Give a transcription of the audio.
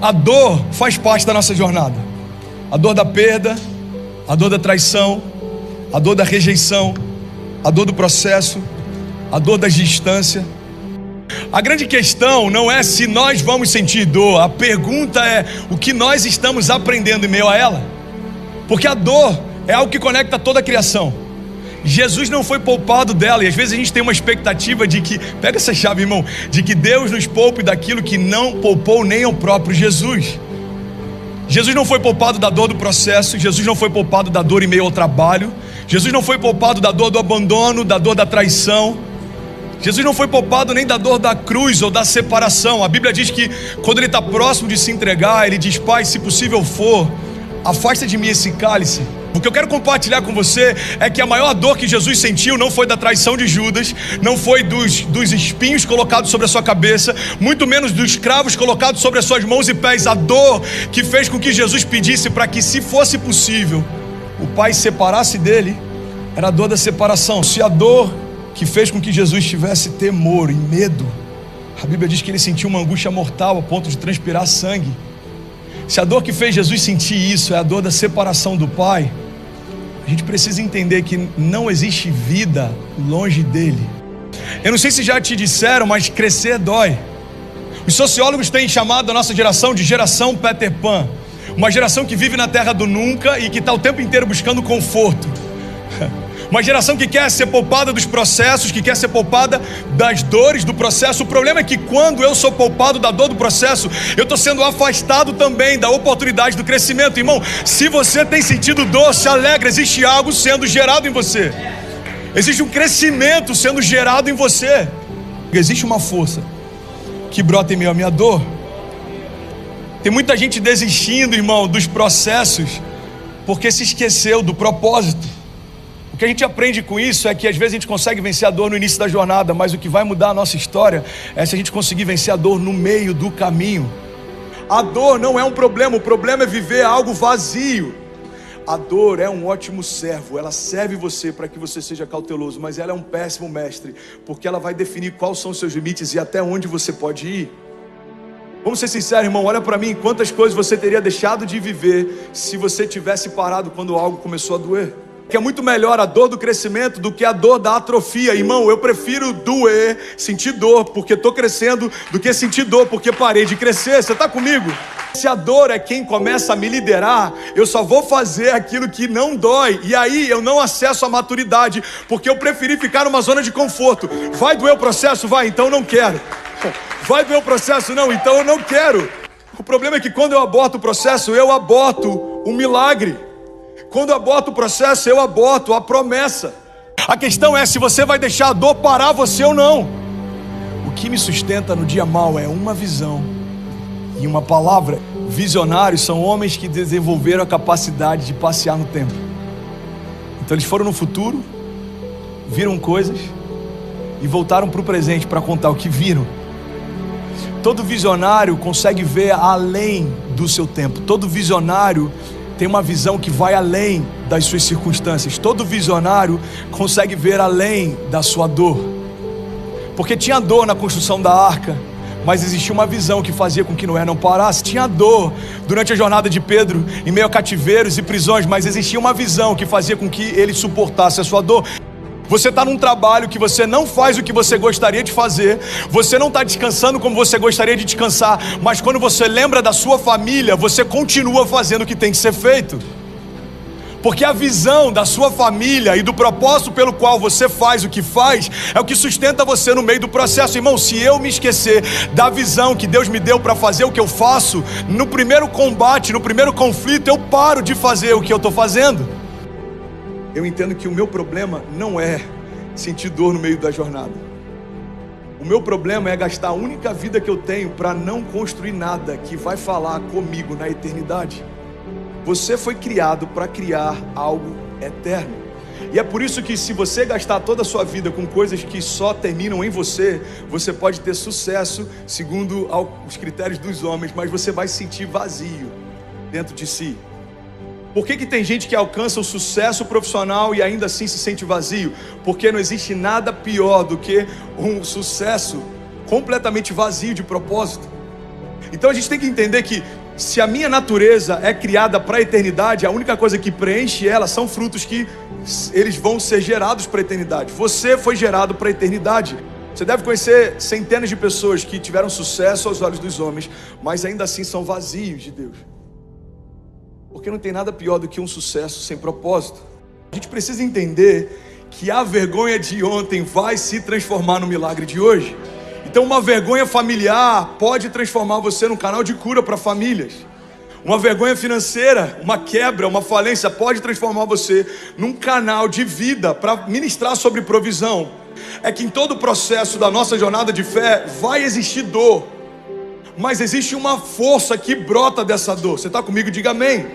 A dor faz parte da nossa jornada. A dor da perda, a dor da traição, a dor da rejeição, a dor do processo, a dor da distância. A grande questão não é se nós vamos sentir dor. A pergunta é o que nós estamos aprendendo em meio a ela. Porque a dor é algo que conecta toda a criação. Jesus não foi poupado dela. E às vezes a gente tem uma expectativa de que, pega essa chave, irmão, de que Deus nos poupe daquilo que não poupou nem ao próprio Jesus. Jesus não foi poupado da dor do processo. Jesus não foi poupado da dor em meio ao trabalho. Jesus não foi poupado da dor do abandono, da dor da traição. Jesus não foi poupado nem da dor da cruz ou da separação. A Bíblia diz que quando ele está próximo de se entregar, ele diz: Pai, se possível for, afasta de mim esse cálice. O que eu quero compartilhar com você é que a maior dor que Jesus sentiu não foi da traição de Judas, não foi dos espinhos colocados sobre a sua cabeça, muito menos dos cravos colocados sobre as suas mãos e pés. A dor que fez com que Jesus pedisse para que, se fosse possível, o Pai separasse dele, era a dor da separação. Se a dor que fez com que Jesus tivesse temor e medo, a Bíblia diz que ele sentiu uma angústia mortal a ponto de transpirar sangue. Se a dor que fez Jesus sentir isso é a dor da separação do Pai, a gente precisa entender que não existe vida longe dele. Eu não sei se já te disseram, mas crescer dói. Os sociólogos têm chamado a nossa geração de geração Peter Pan, uma geração que vive na terra do nunca e que está o tempo inteiro buscando conforto. Uma geração que quer ser poupada dos processos, que quer ser poupada das dores do processo. O problema é que quando eu sou poupado da dor do processo, eu estou sendo afastado também da oportunidade do crescimento. Irmão, se você tem sentido dor, se alegra, existe algo sendo gerado em você. Existe um crescimento sendo gerado em você. Existe uma força que brota em meio à minha dor. Tem muita gente desistindo, irmão, dos processos, porque se esqueceu do propósito. O que a gente aprende com isso é que às vezes a gente consegue vencer a dor no início da jornada, mas o que vai mudar a nossa história é se a gente conseguir vencer a dor no meio do caminho. A dor não é um problema, o problema é viver algo vazio. A dor é um ótimo servo, ela serve você para que você seja cauteloso, mas ela é um péssimo mestre, porque ela vai definir quais são os seus limites e até onde você pode ir. Vamos ser sinceros, irmão, olha para mim, quantas coisas você teria deixado de viver se você tivesse parado quando algo começou a doer. Que é muito melhor a dor do crescimento do que a dor da atrofia. Irmão, eu prefiro doer, sentir dor porque estou crescendo, do que sentir dor porque parei de crescer. Você está comigo? Se a dor é quem começa a me liderar, eu só vou fazer aquilo que não dói. E aí eu não acesso a maturidade, porque eu preferi ficar numa zona de conforto. Vai doer o processo? Vai, então eu não quero. Vai doer o processo? Não, então eu não quero. O problema é que quando eu aborto o processo, eu aborto o milagre. Quando eu aborto o processo, eu aborto a promessa. A questão é se você vai deixar a dor parar você ou não. O que me sustenta no dia mau é uma visão e uma palavra. Visionários são homens que desenvolveram a capacidade de passear no tempo. Então eles foram no futuro, viram coisas e voltaram para o presente para contar o que viram. Todo visionário consegue ver além do seu tempo. Todo visionário tem uma visão que vai além das suas circunstâncias. Todo visionário consegue ver além da sua dor. Porque tinha dor na construção da arca, mas existia uma visão que fazia com que Noé não parasse. Tinha dor durante a jornada de Pedro, em meio a cativeiros e prisões, mas existia uma visão que fazia com que ele suportasse a sua dor. Você está num trabalho que você não faz o que você gostaria de fazer, você não está descansando como você gostaria de descansar, mas quando você lembra da sua família, você continua fazendo o que tem que ser feito. Porque a visão da sua família e do propósito pelo qual você faz o que faz é o que sustenta você no meio do processo. Irmão, se eu me esquecer da visão que Deus me deu para fazer o que eu faço, no primeiro combate, no primeiro conflito, eu paro de fazer o que eu estou fazendo. Eu entendo que o meu problema não é sentir dor no meio da jornada. O meu problema é gastar a única vida que eu tenho para não construir nada que vai falar comigo na eternidade. Você foi criado para criar algo eterno. E é por isso que se você gastar toda a sua vida com coisas que só terminam em você, você pode ter sucesso segundo os critérios dos homens, mas você vai se sentir vazio dentro de si. Por que tem gente que alcança o sucesso profissional e ainda assim se sente vazio? Porque não existe nada pior do que um sucesso completamente vazio de propósito. Então a gente tem que entender que se a minha natureza é criada para a eternidade, a única coisa que preenche ela são frutos que eles vão ser gerados para a eternidade. Você foi gerado para a eternidade. Você deve conhecer centenas de pessoas que tiveram sucesso aos olhos dos homens, mas ainda assim são vazios de Deus. Porque não tem nada pior do que um sucesso sem propósito. A gente precisa entender que a vergonha de ontem vai se transformar no milagre de hoje. Então uma vergonha familiar pode transformar você num canal de cura para famílias. Uma vergonha financeira, uma quebra, uma falência pode transformar você num canal de vida para ministrar sobre provisão. É que em todo o processo da nossa jornada de fé vai existir dor, mas existe uma força que brota dessa dor. Você está comigo? Diga amém.